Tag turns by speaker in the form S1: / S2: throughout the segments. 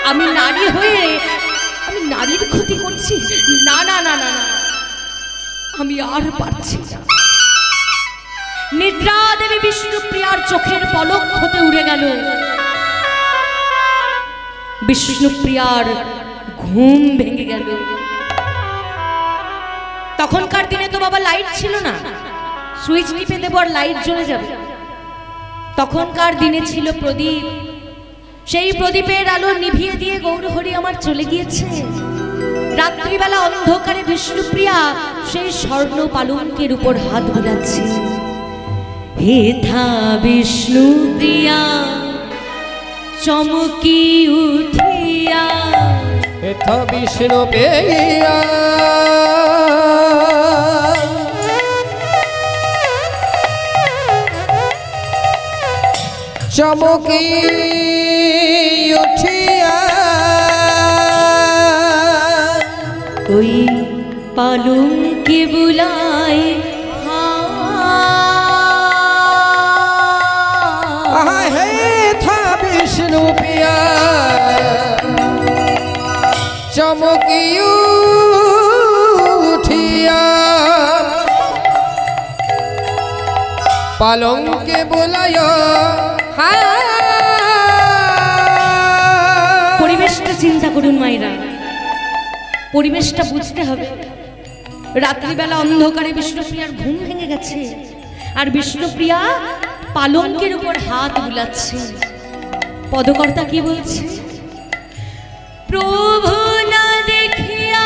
S1: আমি নারী হয়ে আমি নারীর ক্ষতি করছি? না না না না না, আমি আর পারছি না। নিদ্রা দেবী বিষ্ণুপ্রিয়ার চোখের পলক হতে উড়ে গেল। বিষ্ণুপ্রিয়ার ঘুম ভেঙে গেল। তখনকার দিনে তো বাবা লাইট ছিল না, সুইচ টিপে দেব আর লাইট জ্বলে যাবে। তখনকার দিনে ছিল প্রদীপ। সেই প্রদীপের আলো নিভিয়ে দিয়ে গৌরহরি আমার চলে গিয়েছে। রাত্রিবেলা অন্ধকারে বিষ্ণুপ্রিয়া সেই স্বর্ণ পালঙ্কের উপর হাত বোলাচ্ছে। হেথা বিষ্ণুপ্রিয়া চমকি উঠিয়া,
S2: হেথা বিষ্ণুপ্রিয়া চমকি উঠিয়া,
S1: ওই পালঙ্কে বুলায়
S2: হেথা বিষ্ণুপ্রিয়া চমকি উঠিয়া, পালঙ্কে বুলায়।
S1: পরিবেশটা চিন্তা করুন মায়েরা, পরিবেশটা বুঝতে হবে। রাত্রিবেলা অন্ধকারে বিষ্ণুপ্রিয়ার ঘুম ভেঙে গেছে, আর বিষ্ণুপ্রিয়া পালঙ্কের উপর হাত বুলাচ্ছে। পদকর্তা কি বলছে? প্রভু না দেখিয়া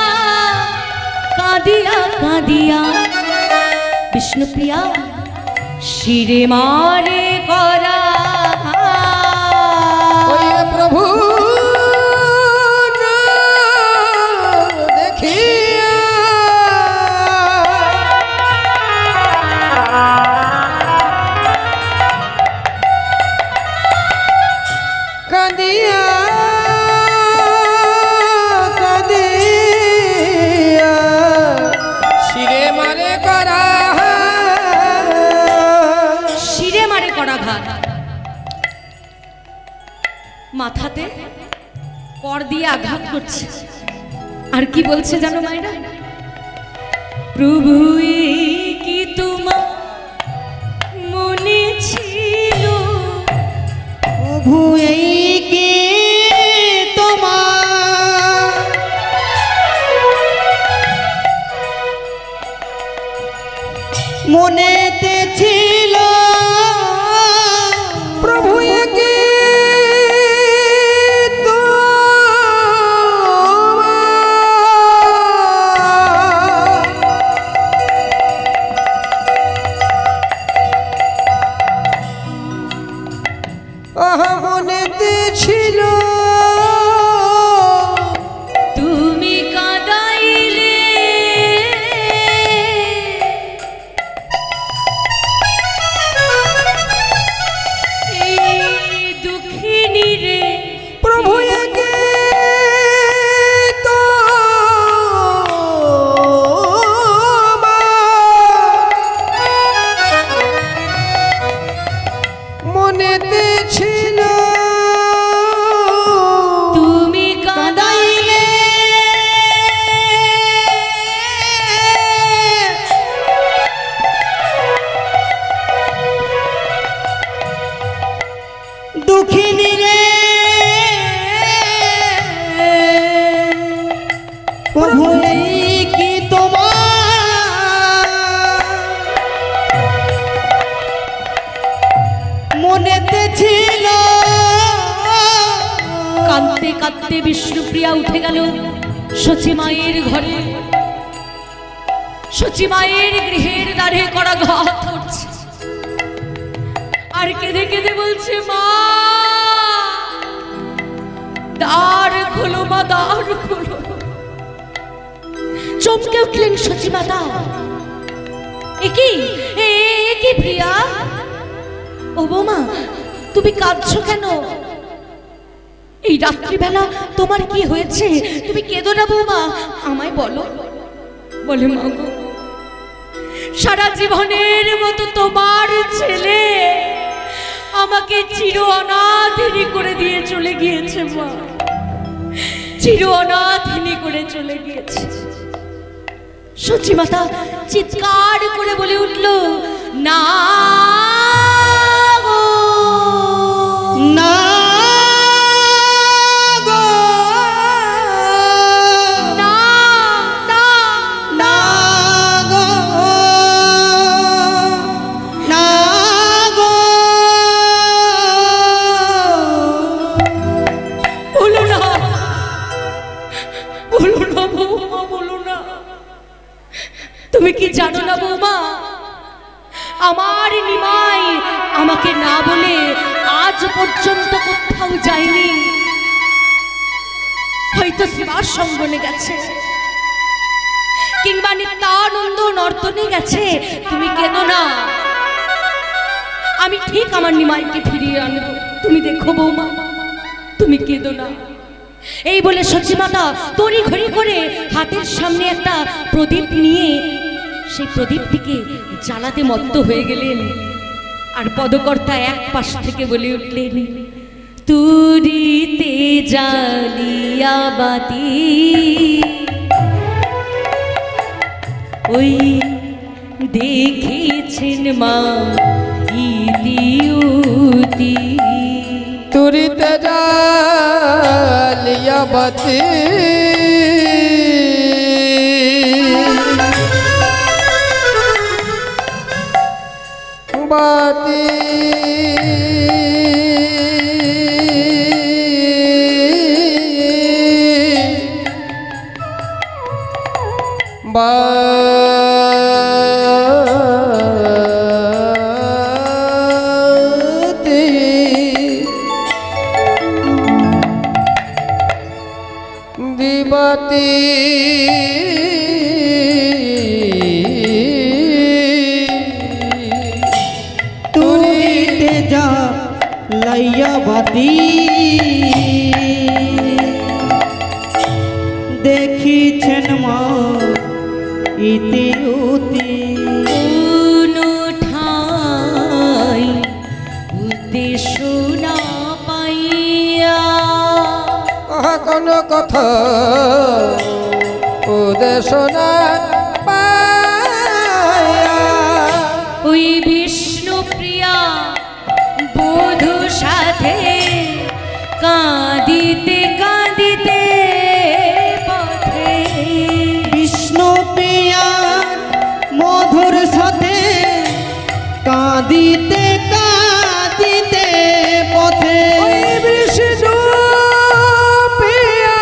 S1: কাঁদিয়া কাঁদিয়া বিষ্ণুপ্রিয়া শিরে মারে করা।
S2: প্রভু দেখিয়া কাঁদিয়া কাঁদিয়া শিরে মারে করা,
S1: শিরে মারে করা ঘাত। মাথাতে কর দিয়ে আঘাত করছে। আর কি বলছে জানো মায়েরা? প্রভু কি তোমার মনে ছিল?
S3: প্রভু এই কি তোমার মনেতে ছিল?
S2: প্রভু কি মনেতে ছিল?
S1: তুমি কাঁদাইলে এই দুঃখিনী রে।
S2: প্রভু কে তো মনেতে ছিল?
S1: তুমি কাঁদাইলে
S3: দুঃখিনী রে। প্রভু এই কি তোমার মনেতে ছিল?
S1: কাঁদতে কাঁদতে বিষ্ণুপ্রিয়া উঠে গেল সচিমায়ের ঘরে। সচিমায়ের গৃহের দ্বারে করা ঘাত করছে, আর কেঁদে কেঁদে বলছে, মা দ্বার খোলো, মা দ্বার খোলো। চমকে উঠলেন সচিমাতা। একি প্রিয়া? ও বৌমা, তুমি কাঁদছো কেন? এই রাত্রিবেলা তোমার কি হয়েছে? তুমি কেঁদো না বৌমা, আমায় বলো। বলে, মা গো, সারা জীবনের মতো তোমার ছেলে আমাকে চির অনাথিনী করে দিয়ে চলে গিয়েছে মা। চির অনাথিনী করে চলে গিয়েছে। সচি মাতা চিৎকার করে বলে উঠল, না গো,
S3: না গো,
S1: না না
S3: না গো, না গো।
S1: বলো না, বলো না বৌমা, বলো না। তুমি কি জানো না বৌমা, আমার নিমাই আমাকে না বলে আজ পর্যন্ত কোথাও যায়নি। হয়তো শিবার সঙ্গনে গেছে, কিংবা নিত্যানন্দ নর্তনে গেছে। তুমি কেঁদো না, আমি ঠিক আমার নিমাইকে ফিরিয়ে আনবো। তুমি দেখো বৌমা, তুমি কেঁদো না। এই বলে সচিমাতা তড়ি ঘড়ি করে হাতের সামনে একটা প্রদীপ নিয়ে সেই প্রদীপটিকে জ্বালাতে মত্ত হয়ে গেলেন। আর পদকর্তা এক পাশ থেকে বলে উঠলেন, তুরিতে জ্বালিয়া বাতি ওই দেখেছেন মা ইতিউতি।
S2: তুরিতে জ্বালিয়া বাতি বাতি বাতি দিবাতি
S3: তুরিতে যা লাইয়া বাতি দেখিছেন মা ইতিউতি।
S1: কোনো ঠাই উদ্দেশ্য না পাইয়া
S2: কোনো কথা উদ্দেশ্য না পায়া
S1: ওই বিষ্ণু প্রিয়া বধূ সাথে কাঁদিতে কাঁদিতে পথে
S3: বিষ্ণু প্রিয়ার মধুর সাথে কাঁদিতে কাঁদিতে পথে
S2: ওই বিষ্ণু প্রিয়া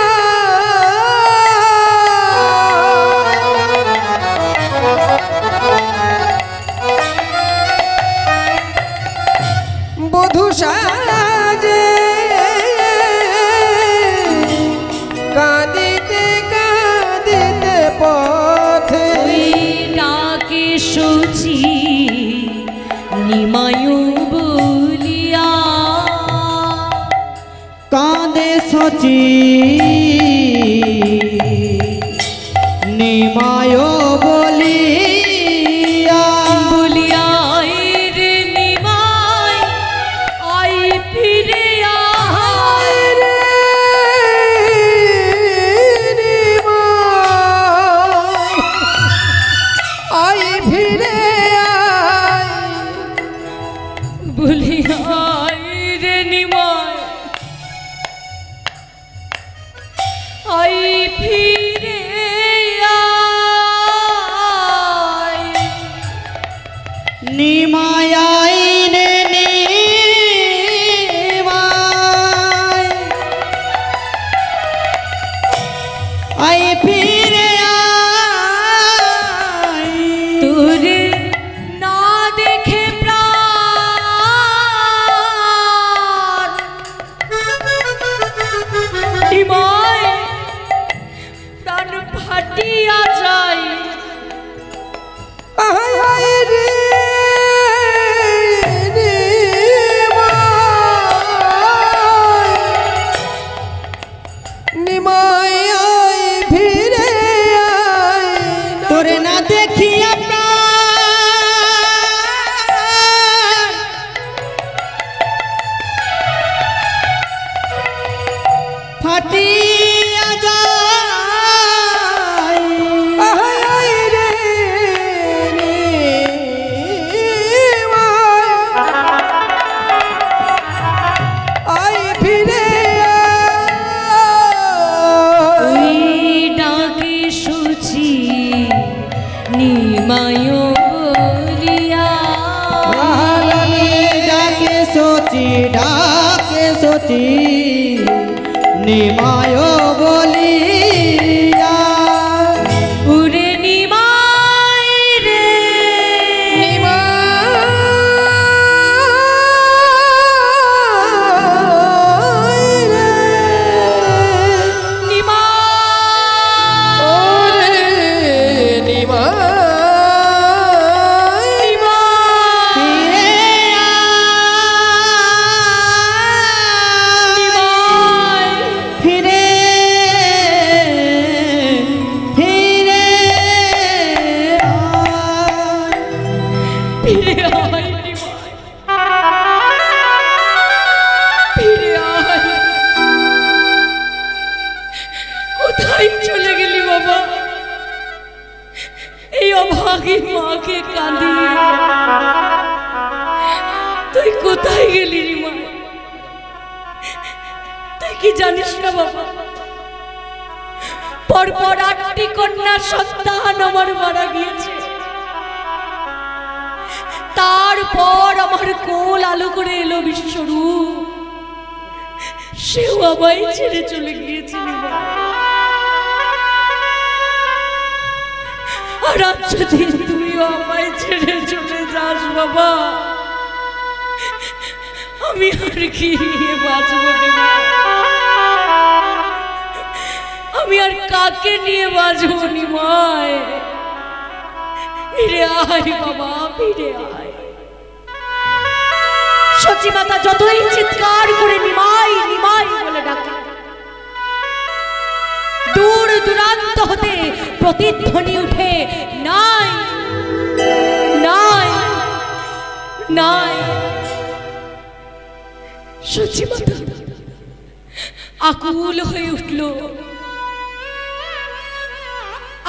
S2: বধূ সাজে কাঁদিতে কাঁদিতে পথে
S1: ওই ডাকে সচি নিমায়ু বলিয়া
S3: কাঁদে সচি নিমায় বলিয়া
S1: বলিয়া রে নিমাই আই ফিরে আয়
S2: রে নিমাই, আই ফিরে আয়
S1: বলিয়া রে নিমাই আই ফিরে আয়।
S3: নিমায় রে নিমায় আই ফিরে আয়।
S1: তোর না দেখে প্রাণ নিমাই প্রাণ ফাটিয়া যায়।
S2: আয় আয় রে
S3: সচি নিমায় বলিয়া
S1: উরে নিমাই রে কোথায় চলে গেলি বাবা? এই অভাগী মাকে কাঁদি তুই কোথায় গেলি রে মা? তুই কি জানিস না বাবা, পরপর 8টি কন্যা সন্তান আমার মারা গিয়েছে, তারপর আমার কোল আলো করে এলো বিশ্বরূপ, সেও আমায় ছেড়ে চলে গিয়েছে রে মা। আর আজ যদি তুইও আমায় ছেড়ে চলে যাস বাবা, আমি আর কি নিয়ে বাঁচবো রে মা? আমি আর কাকে নিয়ে বাঁচবো নিমাই? ফিরে আয় বাবা, ফিরে আয়। সচি মাতা যতই চিৎকার করে নিমাই নিমাই বলে ডাকে, দূর দূরান্ত হতে প্রতিধ্বনি উঠে নাই নাই নাই। সচি মাতা আকুল হয়ে উঠল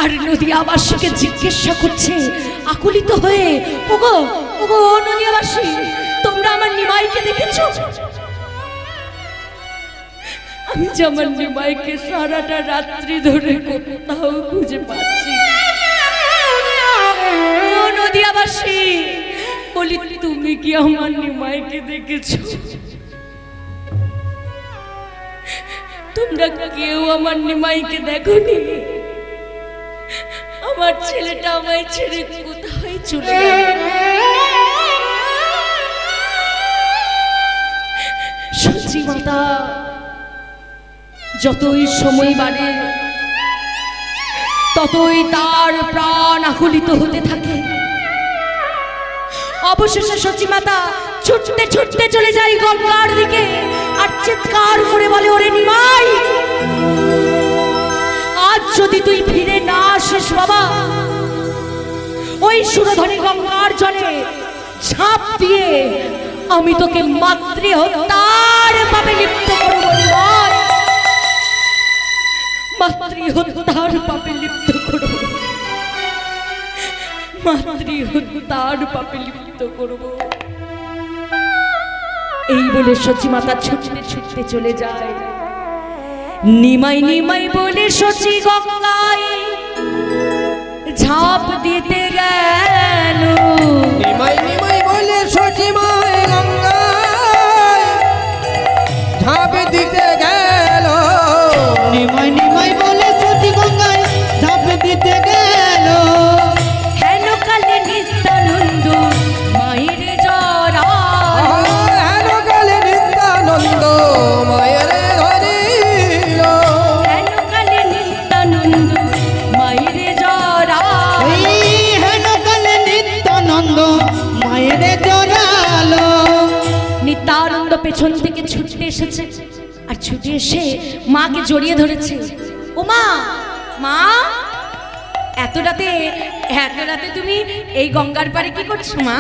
S1: আর নদিয়াবাসীকে জিজ্ঞাসা করছে আকুলিত হয়ে, ওগো ওগো নদিয়াবাসী, তোমরা আমার নিমাইকে দেখেছো? আমি যে আমার নিমাইকে সারাটা রাত্রি ধরে কোথাও খুঁজে পাচ্ছি। ও নদিয়াবাসী, বলি তুমি কি আমার নিমাইকে দেখেছো? তোমরা কেউ আমার নিমাইকে দেখোনি? আমার ছেলেটা আমায় ছেড়ে কোথায় চলে গেল? সচি মাতা যতই সময় বাড়ে ততই তার প্রাণ আকুলিত হতে থাকে। অবশেষে সচি মাতা ছুটতে ছুটতে চলে যায় গঙ্গার দিকে আর চিৎকার করে বলে, ওরে নিমাই, আজ যদি তুই ফিরে না আসিস বাবা, ওই সুরধনী গঙ্গার জলে ঝাঁপ দিয়ে আমি তোকে মাতৃ হত্যার পাপে লিপ্ত করব। মাতৃ হত্যার পাপে লিপ্ত করব, মাতৃ হত্যার পাপে লিপ্ত করব। এই বলে সচি মাতা ছুটতে ছুটতে চলে যায়। নিমাই নিমাই বলে সচি গঙ্গায় ঝাঁপ দিতে গেল।
S2: নিমাই নিমাই বলে সচি মাই গঙ্গায় ঝাঁপ দিতে গেল।
S3: নিমাই নিমাই বলে সচি গঙ্গায় ঝাঁপ দিতে গেল।
S1: হেন কালে নিত্যানন্দ মায়ের জরা,
S2: হেন কালে নিত্যানন্দ মায়ের ধরিল।
S1: হেন কালে নিত্যানন্দ মায়ের জরা,
S3: হেন কালে নিত্যানন্দ মায়ের জড়ালো।
S1: নিত্যানন্দ পেছন থেকে ছুটে এসেছে আর ছুটে এসে মাকে জড়িয়ে ধরেছে। ও মা, মা, এত রাতে তুমি এই গঙ্গার পাড়ে কি করছো মা?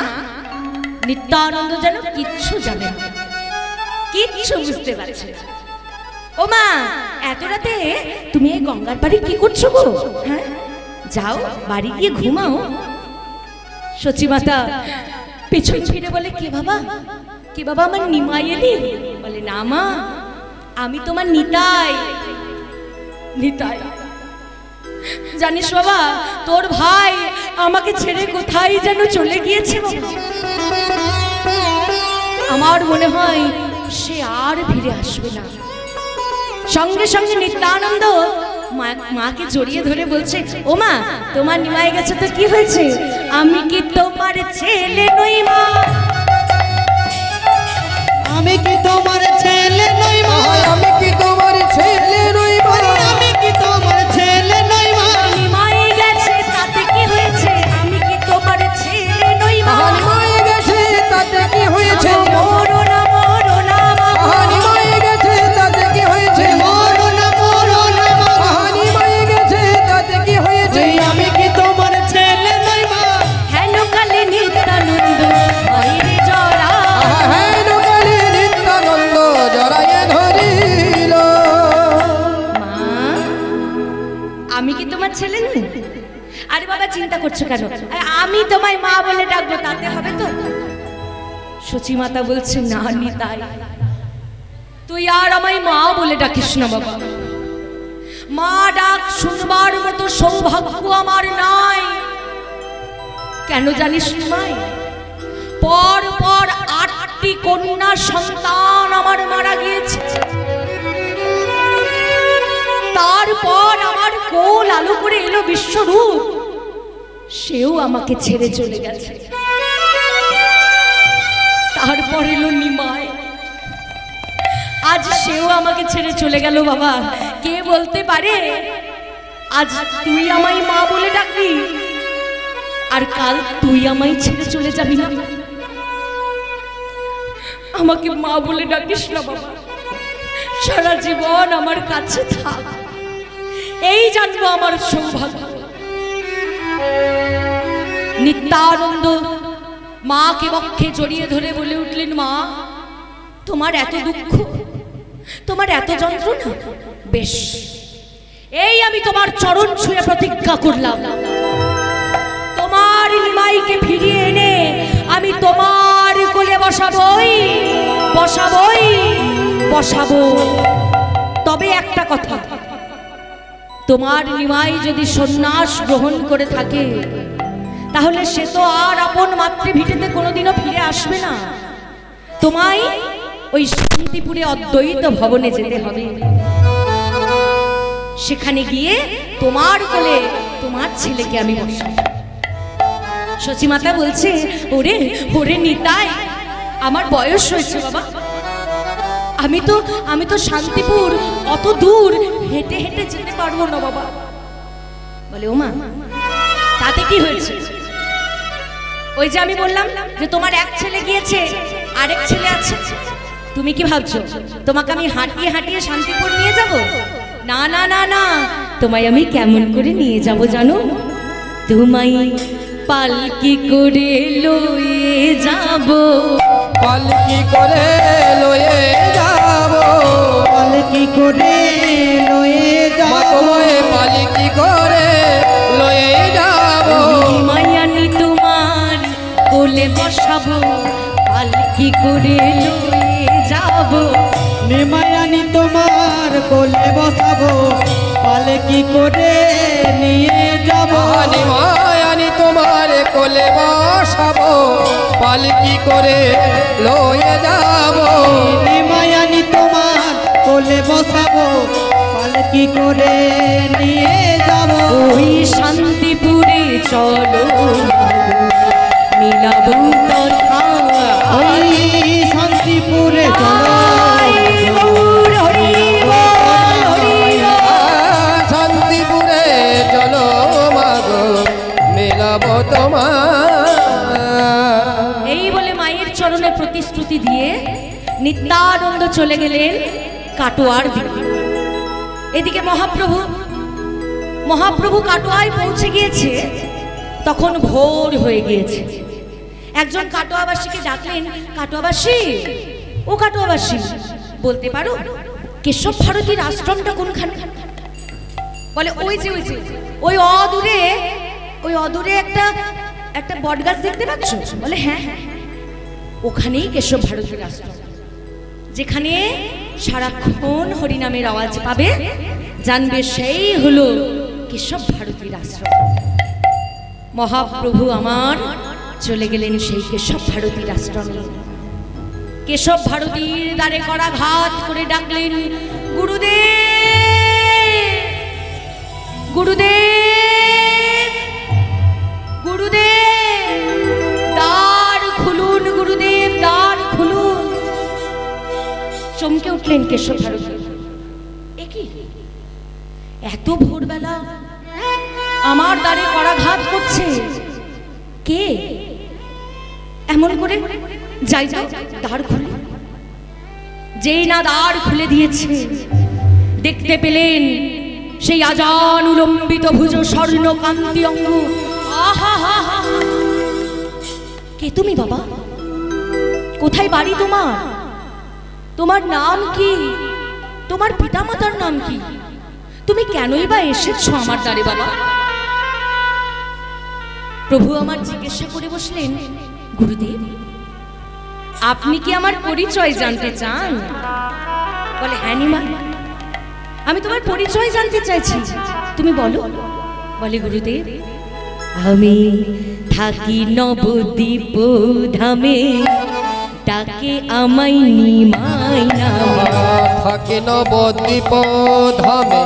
S1: নিত্যানন্দ যেন কিচ্ছু জানে না, কিচ্ছু বুঝতে পারছে না। ও মা, এত রাতে তুমি এই গঙ্গার পাড়ে কি করছো গো? হ্যাঁ, যাও বাড়ি গিয়ে ঘুমাও। সচি মাতা পেছন ফিরে বলে, কে বাবা, কে বাবা, আমার নিমাই এলি? বলে, না মা, আমি তোমার নিতাই। নিতাই, জানিস বাবা, তোর ভাই আমাকে ছেড়ে কোথায় যেন চলে গিয়েছে বাবা। আমার মনে হয় সে আর ফিরে আসবে না। সঙ্গে সঙ্গে নিত্যানন্দ মাকে জড়িয়ে ধরে বলছে, ও মা, তোমার নিমাই গেছে তো কি হয়েছে? আমি কি তোমার ছেলে নই মা?
S3: আমি কি তোমার ছেলে নই মা?
S2: আমি কি তোমার ছেলে নই মা?
S3: আমি কি তোমার ছেলে নই মা?
S1: নিমাই গেছে তাতে কি হয়েছে? আমি কি তোমার ছেলে নই মা?
S2: নিমাই গেছে তাতে কি হয়েছে?
S1: মরো না মা।
S2: নিমাই গেছে তাতে কি হয়েছে?
S3: মরো না মা।
S2: নিমাই গেছে তাতে কি হয়েছে?
S3: আমি কি তোমার ছেলে নই মা?
S1: হেন কালে নিত্যানন্দ মায়ের জড়া।
S2: হেন কালে নিত্যানন্দ জড়াইয়ে ধরিল।
S1: মা, আমি কি তোমার ছেলে নই? আরে বাবা, চিন্তা করছো কেন? আমি তোমায় মা বলে ডাকবো, তাতে হবে তো? সচিমাতা বলছে, না নিতাই, তুই আর আমায় মা বলে ডাকিস না বাবা। মা ডাক শুনবার মতো সৌভাগ্য আমার নাই। কেন জানিস নিমাই? পর পর 8টি কন্যা সন্তান আমার মারা গিয়েছে। তারপর আমার কোল আলো করে এলো বিশ্বরূপ, সেও আমাকে ছেড়ে চলে গেছে। তারপর এলো নিমাই, আজ সেও আমাকে ছেড়ে চলে গেল। বাবা, কে বলতে পারে আজ তুই আমায় মা বলে ডাকবি, আর কাল তুই আমায় ছেড়ে চলে যাবি না? আমাকে মা বলে ডাকিস না বাবা, সারা জীবন আমার কাছে থাক, এই জানবো আমার সৌভাগ্য। নিত্যানন্দ মাকে বক্ষে জড়িয়ে ধরে বলে উঠলেন, মা, তোমার এত দুঃখ, তোমার এত যন্ত্রণা, বেশ, এই আমি তোমার চরণ ছুঁয়ে প্রতিজ্ঞা করলাম, তোমার নিমাইকে ফিরিয়ে এনে আমি তোমার কোলে বসাবই বসাবই বসাবো। তবে একটা কথা, তোমার নিমাই যদি সন্ন্যাস গ্রহণ করে থাকে, তাহলে সে তো আর আপন মাতৃভিটেতে কোনোদিনও ফিরে আসবে না। তোমায় ওই শান্তিপুরে অদ্বৈত ভবনে যেতে হবে। সেখানে গিয়ে তোমার কোলে তোমার ছেলেকে আমি বসাবো। সচিমাতা বলছে, ওরে ওরে নিতাই, আমার বয়স হয়েছে বাবা, আমি তো শান্তিপুর অত দূর হেঁটে হেঁটে যেতে পারবো না বাবা। বলে, ও মা, তাতে কি হয়েছে? ওই যে আমি বললাম যে তোমার এক ছেলে গিয়েছে, আরেক ছেলে আছে। তুমি কি ভাবছো তোমাকে আমি হাঁটিয়ে হাঁটিয়ে শান্তিপুর নিয়ে যাব? না না না না, তোমায় আমি কেমন করে নিয়ে যাব জানো? তোমায় পালকি করে লয়ে যাব।
S2: পালকি করে লয়ে যাব।
S3: পালকি করে লয়ে যাব।
S2: তোমায় পালকি করে লয়ে যাব।
S1: মায়ানি তোমার কোলে বসাবো, পালকি করে লয়ে যাব।
S3: নিমায়ানি তোমার কোলে বসাবো, পালকি করে নিয়ে যাব।
S2: নিমায়ানি তোমার কোলে বসাবো, পালকি করে লয়ে যাব।
S3: নিমায়ানি তোমার কোলে বসাবো, পালকি করে নিয়ে যাব।
S1: ওই শান্তিপুরে চলো মিলাবো তথা।
S3: ওই শান্তিপুরে চলো।
S2: শান্তিপুরে চলো মাগো, মেলাবো তোমার।
S1: এই বলে মায়ের চরণে প্রতিশ্রুতি দিয়ে নিত্যানন্দ চলে গেলেন কাটোয়ার দিকে। এদিকে মহাপ্রভু কাটোয়ায় পৌঁছে গিয়েছে। তখন ভোর হয়ে গিয়েছে। একজন কাটোয়াবাসীকে ডাকলেন, কাটোয়াবাসী, ও কাটোয়াবাসী, বলতে পারো কেশব ভারতীর আশ্রমটা কোনখানে? বলে, ওই যে ওই অদূরে একটা বটগাছ দেখতে পাচ্ছ? বলে, হ্যাঁ, ওখানেই কেশব ভারতীর আশ্রম। যেখানে সারাক্ষণ হরিনামের আওয়াজ পাবে, জানবে সেই হলো কেশব ভারতীর আশ্রম। মহাপ্রভু আমার চলে গেলেন সেই কেশব ভারতীর আশ্রমে। কেশব ভারতীর দ্বারে করা ঘাত করে ডাকলেন, গুরুদেব, গুরুদেব, গুরুদেব, দ্বার খুলুন, গুরুদেব, দ্বার খুলুন। চমকে উঠলেন কেশব ভারতী। এ কি, এত ভোরবেলা আমার দ্বারে করাঘাত করছে কে? এমন করে যাই তো দ্বার খুলে। যেই না দ্বার খুলে দিয়েছে, দেখতে পেলেন সেই আজান উলম্বিত ভুজ, স্বর্ণ কান্তি অঙ্গ। আহা হা হা। কে তুমি বাবা? কোথায় বাড়ি তোমার? তোমার নাম কি? তোমার পিতামাতার নাম কি? তুমি কেনই বা এসেছো আমার দ্বারে বাবা? প্রভু আমার জিজ্ঞাসা করে বসলেন, গুরুদেব, আপনি কি আমার পরিচয় জানতে চান? বলে, হ্যাঁ নিমা, আমি তোমার পরিচয় জানতে চাইছি, তুমি বলো। বলে, গুরুদেব, আমি থাকি নবদ্বীপ ধামে, ডাকে আমায় নিমাই নামে।
S2: থাকে নবদ্বীপ ধামে,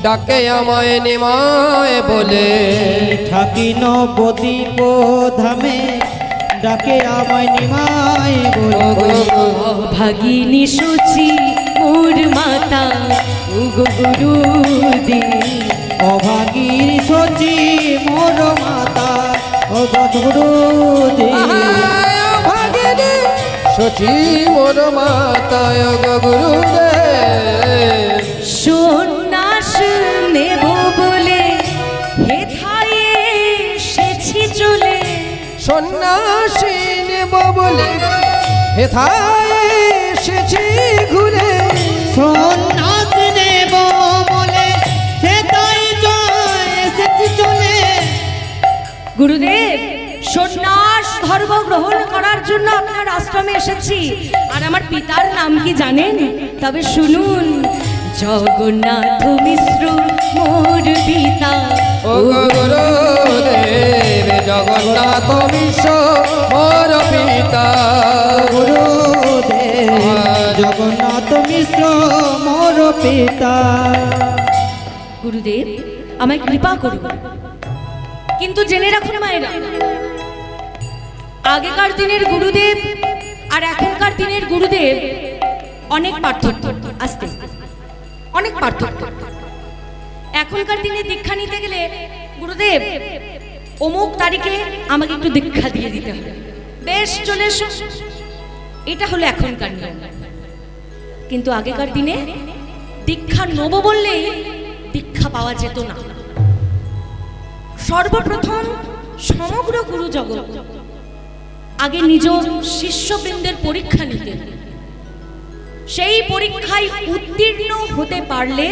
S2: ডাকে আমায় নিমায় বলে।
S3: থাকি নবদ্বীপ ধামে, ডাকে আমায় নিমাই বলে।
S1: ভাগিনী সুচি মোর মাতা, ওগো গুরুদেব।
S3: অভাগীর সচি মোর মাতা, ওগো গুরুদেব।
S2: সচি মোর মাতা, ওগো গুরুদেব।
S1: সন্ন্যাস নেব বলে হেথায় এসেছি চলে।
S2: সন্ন্যাসী নেব বলে হেথায় এসেছি ঘুরে।
S3: সন্ন্যাস নেব বলে সেটাই এসেছি চলে।
S1: গুরুদেব, সন্ন্যাস ধর্ম গ্রহণ করার জন্য আপনার আশ্রমে এসেছি। আর আমার পিতার নাম কি জানেন? তবে শুনুন, জগন্নাথ মিশ্র মোর পিতা।
S2: ও গুরুদেব, জগন্নাথ মিশ্র মোর পিতা।
S3: গুরুদেব, জগন্নাথ মিশ্র মোর পিতা।
S1: গুরুদেব, আমায় কৃপা করুন। কিন্তু জেনে রাখুন মায়েরা, আগেকার দিনের গুরুদেব আর এখনকার দিনের গুরুদেব অনেক পার্থক্য। আসতে অনেক পার্থক্য। এখনকার দিনে দীক্ষা নিতে গেলে, গুরুদেব অমুক তারিখে আমাকে একটু দীক্ষা দিয়ে দিতে হবে, বেশ চলে এসো, এটা হলো এখনকার নিয়ম। কিন্তু আগেকার দিনে দীক্ষা নেব বললেই দীক্ষা পাওয়া যেত না। সর্বপ্রথম সমগ্র গুরু জগৎ আগে নিজ শিষ্যবৃন্দের পরীক্ষা নিতেন। সেই পরীক্ষায় উত্তীর্ণ হতে পারলে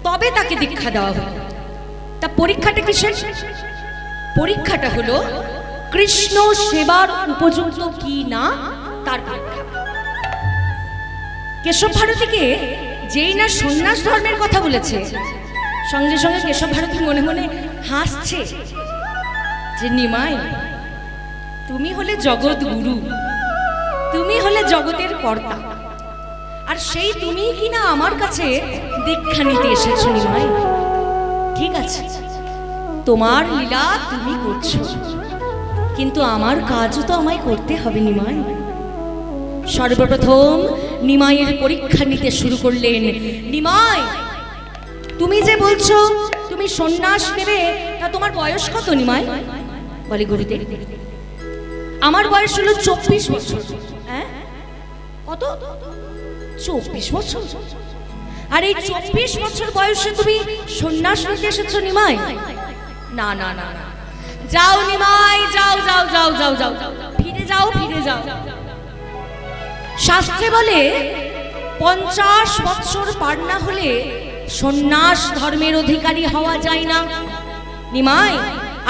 S1: তবে তাকে দীক্ষা দেওয়া হতো। তা পরীক্ষাটা কিসের? পরীক্ষাটা হলো কৃষ্ণ সেবার উপযুক্ত কি না তার পরীক্ষা। কেশব ভারতীকে যেই না সন্ন্যাস ধর্মের কথা বলেছে, সঙ্গে সঙ্গে কেশব ভারতী মনে মনে হাসছে যে, নিমাই, তুমি হলে জগৎ গুরু, তুমি হলে জগতের কর্তা, আর সেই তুমি কিনা আমার কাছে দীক্ষা নিতে এসেছো। নিমাই, ঠিক আছে, তোমার লীলা তুমি করছো, কিন্তু আমার কাজও তো আমায় করতে হবে নিমাই। সর্বপ্রথম নিমাইয়ের পরীক্ষা নিতে শুরু করলেন। নিমাই, তুমি যে বলছো তুমি সন্ন্যাস নেবে, তা তোমার বয়স কত নিমাই? বলে, গুরুদেব, আমার বয়স হলো 24 বছর। হ্যাঁ, কত? 24 বছর। আর এই 24 বছর বয়সে তুমি সন্ন্যাস নিতে এসেছো নিমাই? না না না না, যাও নিমাই, যাও যাও যাও যাও যাও, ফিরে যাও, ফিরে যাও। শাস্ত্রে বলে 50 বছর পার না হলে সন্ন্যাস ধর্মের অধিকারী হওয়া যায় না। নিমাই,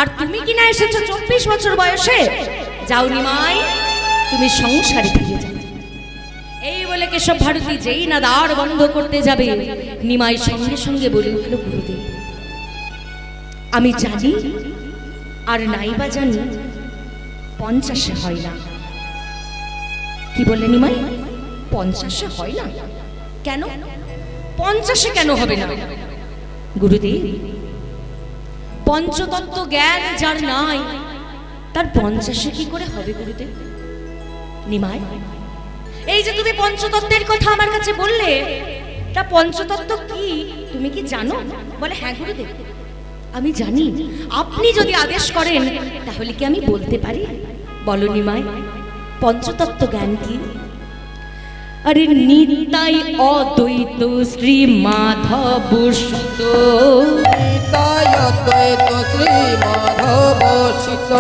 S1: আর তুমি কিনা এসেছো 24 বছর বয়সে? যাও নিমাই, তুমি সংসারে ফিরে যাও। এই বলে কেশব ভারতী যেই না দ্বার বন্ধ করতে যাবে, নিমাই সঙ্গে সঙ্গে বলে উঠল, গুরুদেব, আমি জানি, আর নাইবা জানি 50 হয় না। কি বললেন নিমাই? 50-এ হয় না? কেন 50-এ কেন হবে না? গুরুদেব, পঞ্চতত্ত্ব জ্ঞান যার নাই তার 50-এ কি করে হবে গুরুদেব? নিমাই, এই যে তুমি পঞ্চতত্ত্বের কথা আমার কাছে বললে, তা পঞ্চতত্ত্ব কি তুমি কি জানো? বলে হ্যাঁ গুরুদেব, আমি জানি। আপনি যদি আদেশ করেন তাহলে কি আমি বলতে পারি? বলো নিমাই, পঞ্চতত্ত্ব জ্ঞান কি? আরে নিতাই অদ্বৈত শ্রী মাধব সুত,
S2: নিতাই অদ্বৈত শ্রী মাধব সুত,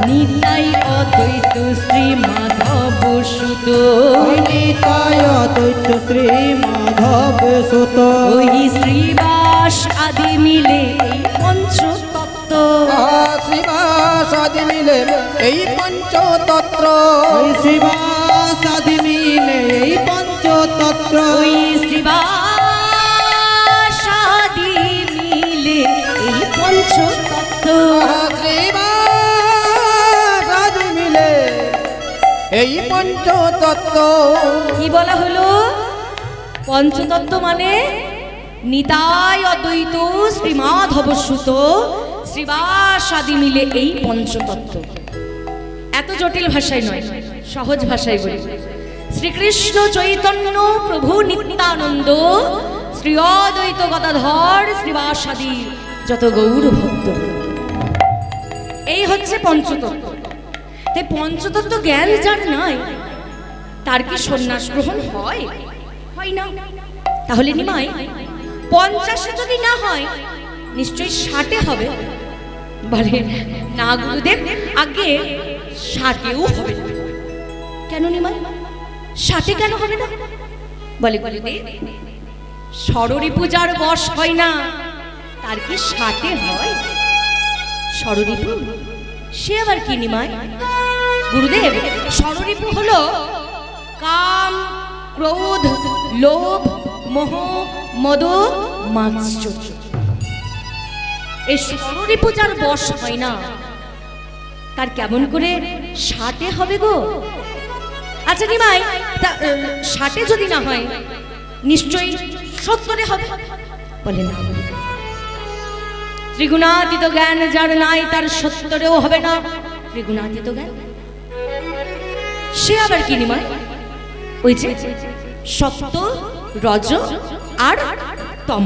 S1: নিতাই অদ্বৈত শ্রী মাধব সুত,
S3: নিতাই অদ্বৈত শ্রী মাধব সুত,
S1: ওই শ্রীবাস আদি মিলে এই পঞ্চতত্ত্ব,
S2: শ্রীবাস আদি মিলে এই পঞ্চতত্ত্ব,
S3: ওই শ্রীবাস আদি মিলে এই পঞ্চতত্ত্ব,
S1: ওই শ্রীবাস আদি মিলে এই পঞ্চতত্ত্ব,
S2: শ্রীবাস আদি মিলে এই পঞ্চতত্ত্ব।
S1: কি বলা হলো? পঞ্চতত্ত্ব মানে নিতাই অদ্বৈত শ্রী মাধব সুত, শ্রীবাস আদি মিলে এই পঞ্চতত্ত্ব। এত জটিল ভাষায় নয়, সহজ ভাষায় বলি। শ্রীকৃষ্ণ চৈতন্য প্রভু নিত্যানন্দ শ্রী অদ্বৈত গদাধর শ্রীবাস আদি যত গৌর ভক্ত, এই হচ্ছে পঞ্চতত্ত্ব। তাই পঞ্চতত্ত্ব জ্ঞান যার নাই তার কি সন্ন্যাস গ্রহণ হয়? হয় না। তাহলে নিমাই 50-এ যদি না হয় নিশ্চয়ই 60-এ হবে। বলে না গুরুদেব, আগে 60-এও হবে না। কেন নিমাই 60-এ কেন হবে না? বলে গুরুদেব, ষড়রিপু যার বশ হয় না তার কি 60-এ হয়? ষড়রিপু সে আবার কি নিমাই? গুরুদেব, ষড়রিপু হলো কাম, ক্রোধ, লোভ, মোহ, মদ, মাৎসর্য। এই ষড়রিপু যার বশ হয় না তার কেমন করে 60-এ হবে গো? আচ্ছা নিমাই, 60-এ যদি না হয় নিশ্চয়ই 70-এ হবে। বলে না, ত্রিগুণাতীত জ্ঞান যার নাই তার 70-এও হবে না। ত্রিগুণাতীত জ্ঞান সে আবার কি নিমাই? ওই যে সত্য, রজ আর তম।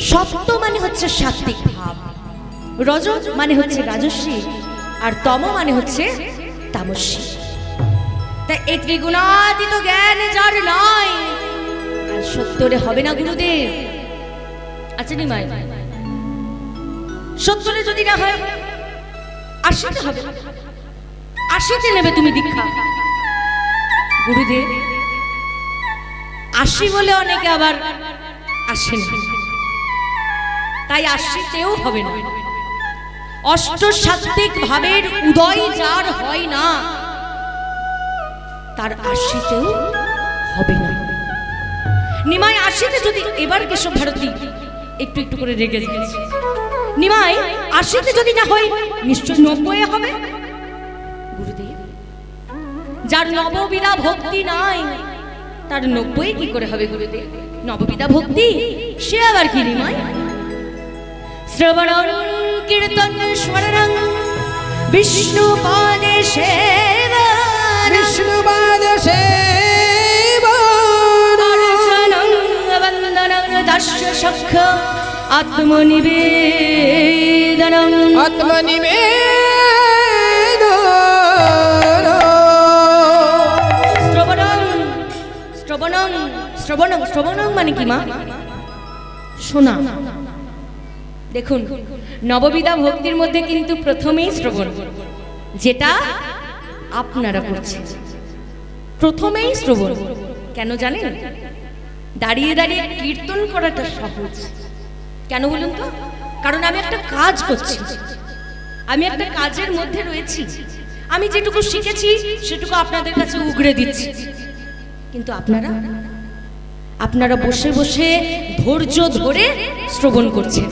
S1: সত্য মানে হচ্ছে সাত্বিক ভাব, রজ মানে হচ্ছে রাজস্বী, আর তম মানে হচ্ছে তামসী। তাই এই ত্রিগুণাতীত জ্ঞান যার নাই আর 70-এ হবে না গুরুদেব। আচ্ছা নিমাই, 70-এ যদি না হয় 80-তে হবে। 80-তে নেবে তুমি দীক্ষা। গুরুদেব 80 বলে অনেকে আবার আসেন, তাই 80-তেও হবে না। অষ্টসাত্ত্বিক ভাবের উদয় যার হয় না তার 80-তেও হবে না। নিমাই 80-তে যদি, এবার কেশব ভারতী একটু একটু করে রেগে গেছে, নিমাই 80-তে যদি না হয় নিশ্চয় 90-এ হবে। গুরুদেব, যার নববিধা ভক্তি নাই তার 90-এ কি করে হবে গুরুদেব? নববিধা ভক্তি সে আবার কি নিমাই? শ্রবণং কীর্তন স্মরণং বিষ্ণু পাদে সেবন,
S2: বিষ্ণু পাদে সেবন,
S1: অর্চনং বন্দনং দর্শ সখ্য আত্মনিবেদনং,
S2: আত্মনিবেদন।
S1: শ্রবণং শ্রবণং শ্রবণং শ্রবণং মানে কি মা? শোনা। দেখুন, নববিধা ভক্তির মধ্যে কিন্তু প্রথমেই শ্রবণ, যেটা আপনারা করছেন, প্রথমেই শ্রবণ। কেন জানেন? দাঁড়িয়ে দাঁড়িয়ে কীর্তন করাটা সহজ। কেন বলুন তো? কারণ আমি একটা কাজ করছি, আমি একটা কাজের মধ্যে রয়েছি, আমি যেটুকু শিখেছি সেটুকু আপনাদের কাছে উগরে দিচ্ছি। কিন্তু আপনারা বসে বসে ধৈর্য ধরে শ্রবণ করছেন।